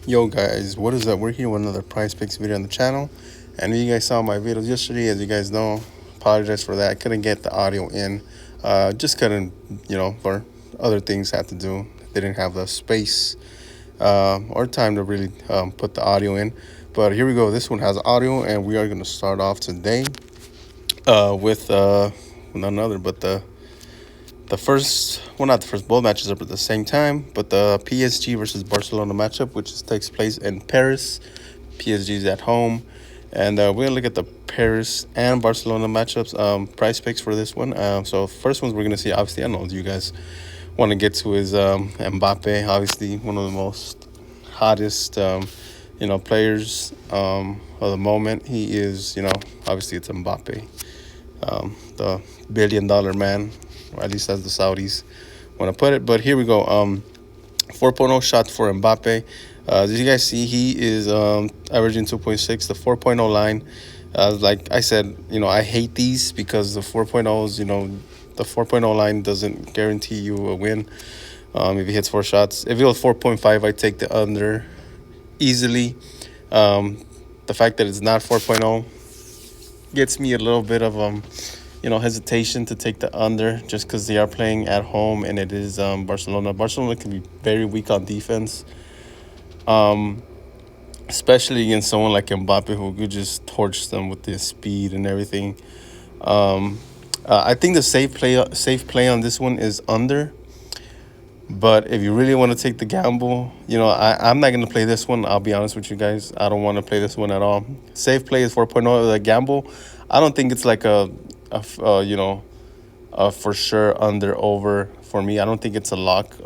Yo guys, what is up? We're here with another Prize Picks video on the channel. And you guys saw my videos yesterday, as you guys know, apologize for that. I couldn't get the audio in. Just couldn't, for other things had to do. Didn't have the space or time to really put the audio in. But here we go. This one has audio, and we are going to start off today with none other but the first, well, not the first, both matches up at the same time, but the PSG versus Barcelona matchup, which takes place in Paris. PSG is at home, and we're gonna look at the Paris and Barcelona matchups. Price picks for this one. So first ones we're gonna see. Obviously, I know you guys want to get to is Mbappe. Obviously, one of the most hottest, players of the moment. He is, obviously it's Mbappe, the billion-dollar man, or at least as the Saudis want to put it. But here we go. 4.0 shot for Mbappe. As you guys see, he is averaging 2.6. The 4.0 line, like I said, I hate these because the 4.0s, the 4.0 line doesn't guarantee you a win if he hits four shots. If it was 4.5, I take the under easily. The fact that it's not 4.0 gets me a little bit of hesitation to take the under just because they are playing at home and it is Barcelona. Barcelona can be very weak on defense, especially against someone like Mbappe who could just torch them with his speed and everything. I think the safe play on this one is under. But if you really want to take the gamble, I'm not going to play this one. I'll be honest with you guys. I don't want to play this one at all. Safe play is 4.0. The gamble, I don't think it's like a for sure under over for me. I don't think it's a lock.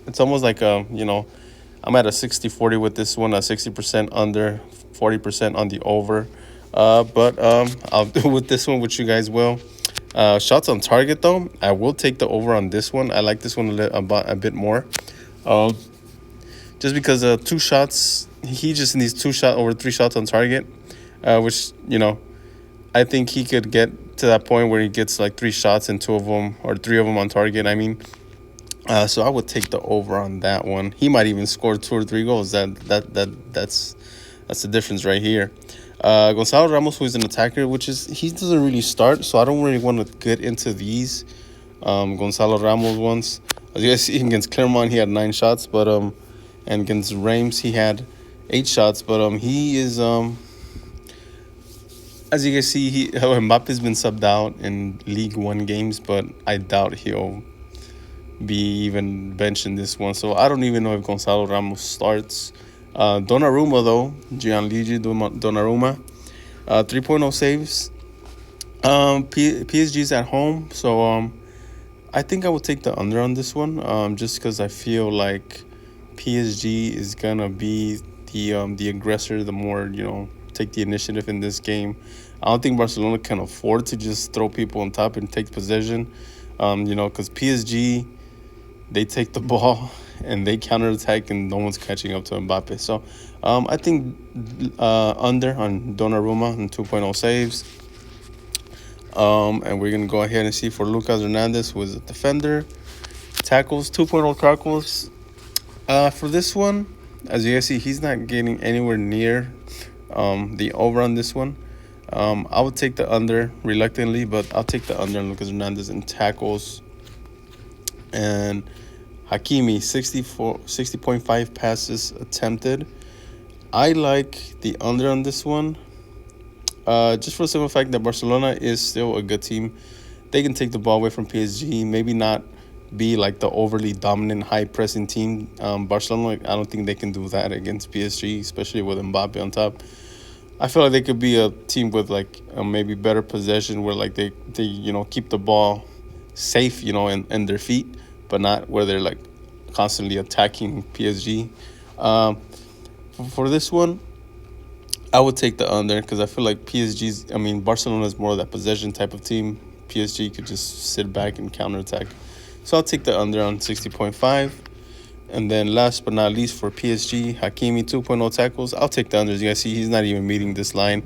It's almost like I'm at a 60-40 with this one, a 60% under, 40% on the over. But I'll do with this one, which you guys will. Shots on target, though, I will take the over on this one. I like this one a bit more. Just because two shots, he just needs over 3 shots on target, which, I think he could get to that point where he gets like 3 shots and 2 of them or 3 of them on target. I mean, so I would take the over on that one. He might even score 2 or 3 goals. That's the difference right here. Gonzalo Ramos, who is an attacker, he doesn't really start, so I don't really want to get into these Gonzalo Ramos ones. As you guys see, against Clermont, he had 9 shots, but and against Reims, he had 8 shots, but he is as you guys see, Mbappe's been subbed out in League One games, but I doubt he'll be even benching this one. So I don't even know if Gonzalo Ramos starts. Donnarumma, though, Gianluigi Donnarumma, 3.0 saves. PSG's at home, so I think I will take the under on this one, just because I feel like PSG is gonna be the aggressor, the more take the initiative in this game. I don't think Barcelona can afford to just throw people on top and take possession, because PSG, they take the ball and they counterattack and no one's catching up to Mbappe. So I think under on Donnarumma and 2.0 saves. And we're going to go ahead and see for Lucas Hernandez, who is a defender. Tackles, 2.0 tackles. For this one, as you guys see, he's not getting anywhere near the over on this one. I would take the under reluctantly, but I'll take the under on Lucas Hernandez in tackles. And Hakimi, 60.5 passes attempted. I like the under on this one, just for the simple fact that Barcelona is still a good team. They can take the ball away from PSG, maybe not be like the overly dominant, high-pressing team. Barcelona, I don't think they can do that against PSG, especially with Mbappe on top. I feel like they could be a team with like maybe better possession, where like they keep the ball safe, in their feet, but not where they're like constantly attacking PSG. For this one, I would take the under because I feel like Barcelona is more of that possession type of team. PSG could just sit back and counterattack. So I'll take the under on 60.5. And then last but not least for PSG, Hakimi, 2.0 tackles. I'll take the under. As you guys see, he's not even meeting this line.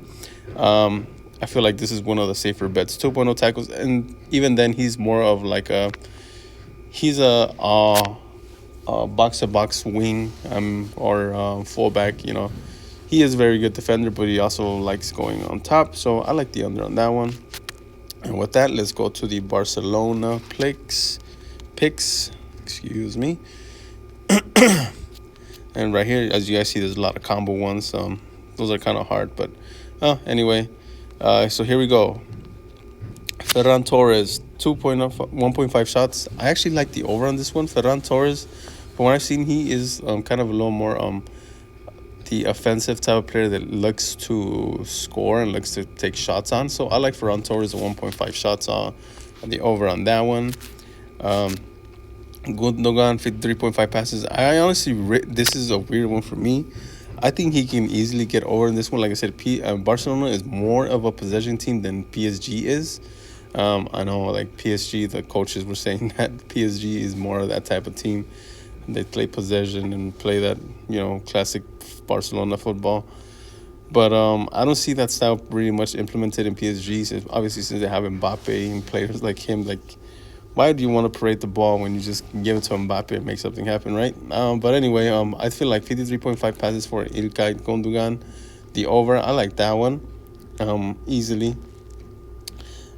I feel like this is one of the safer bets. 2.0 tackles. And even then, he's more of like he's a box-to-box wing or fullback. He is a very good defender, but he also likes going on top. So I like the under on that one. And with that, let's go to the Barcelona picks. Excuse me. And right here, as you guys see, there's a lot of combo ones. Those are kind of hard, but anyway. So here we go. Ferran Torres, 1.5 shots. I actually like the over on this one. Ferran Torres, from what I've seen, he is kind of a little more the offensive type of player that looks to score and looks to take shots on. So I like Ferran Torres at 1.5 shots on the over on that one. Gundogan, 53.5 passes. I honestly, this is a weird one for me. I think he can easily get over in this one. Like I said, Barcelona is more of a possession team than PSG is. I know, like PSG, the coaches were saying that PSG is more of that type of team. They play possession and play that, classic Barcelona football. But I don't see that style really much implemented in PSG. So obviously, since they have Mbappe and players like him, why do you want to parade the ball when you just give it to Mbappe and make something happen, right? But anyway, I feel like 53.5 passes for Ilkay Gundogan. The over, I like that one easily.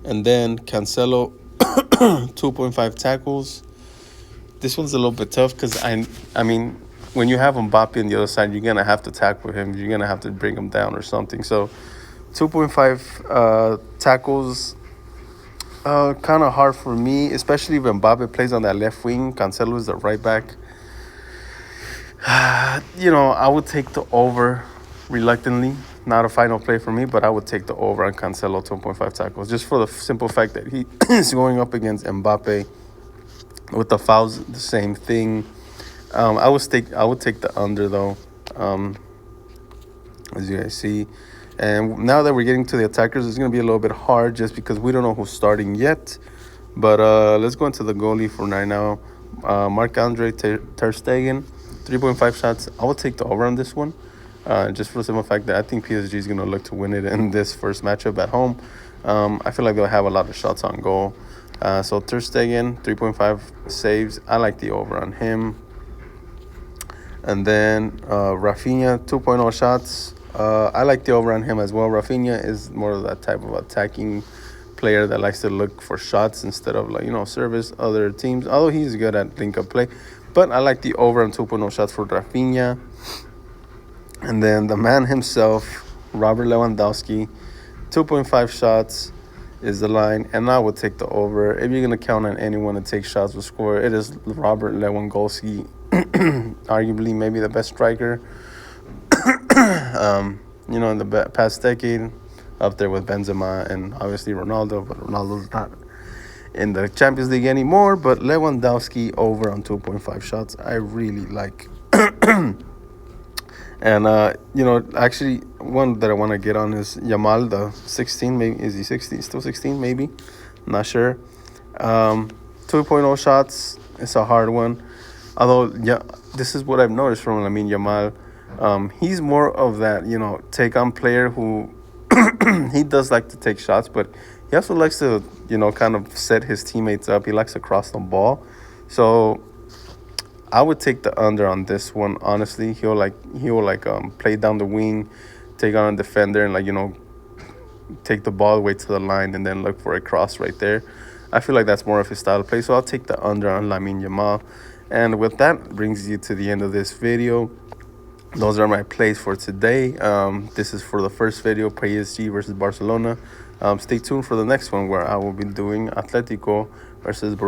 And then Cancelo, 2.5 tackles. This one's a little bit tough because, I mean, when you have Mbappe on the other side, you're going to have to tackle him. You're going to have to bring him down or something. So 2.5 tackles, kind of hard for me, especially when Mbappe plays on that left wing. Cancelo is the right back. I would take the over reluctantly. Not a final play for me, but I would take the over on Cancelo 2.5 tackles just for the simple fact that he is going up against Mbappe. With the fouls, the same thing. I would take the under though, as you guys see. And now that we're getting to the attackers, it's going to be a little bit hard just because we don't know who's starting yet. But let's go into the goalie for right now. Marc-Andre Ter Stegen, 3.5 shots. I will take the over on this one, just for the simple fact that I think PSG is going to look to win it in this first matchup at home. I feel like they'll have a lot of shots on goal. So Ter Stegen, 3.5 saves. I like the over on him. And then Rafinha, 2.0 shots. I like the over on him as well. Rafinha is more of that type of attacking player that likes to look for shots instead of service other teams. Although he's good at link-up play. But I like the over on 2.0 shots for Rafinha. And then the man himself, Robert Lewandowski, 2.5 shots is the line, and I would take the over. If you're going to count on anyone to take shots with score, it is Robert Lewandowski, arguably maybe the best striker, in the past decade, up there with Benzema and obviously Ronaldo, but Ronaldo's not in the Champions League anymore. But Lewandowski over on 2.5 shots, I really like. And, actually, one that I want to get on is Yamal, the 16. Maybe is he 16? Still 16, maybe. I'm not sure. 2.0 shots. It's a hard one. Although, yeah, this is what I've noticed from Yamal. He's more of that, take-on player who he does like to take shots, but he also likes to, kind of set his teammates up. He likes to cross the ball. So I would take the under on this one. Honestly, he will play down the wing, take on a defender, and take the ball away to the line and then look for a cross right there. I feel like that's more of his style of play. So I'll take the under on Lamine Yamal. And with that, brings you to the end of this video. Those are my plays for today. This is for the first video, PSG versus Barcelona. Stay tuned for the next one where I will be doing Atletico versus Barcelona.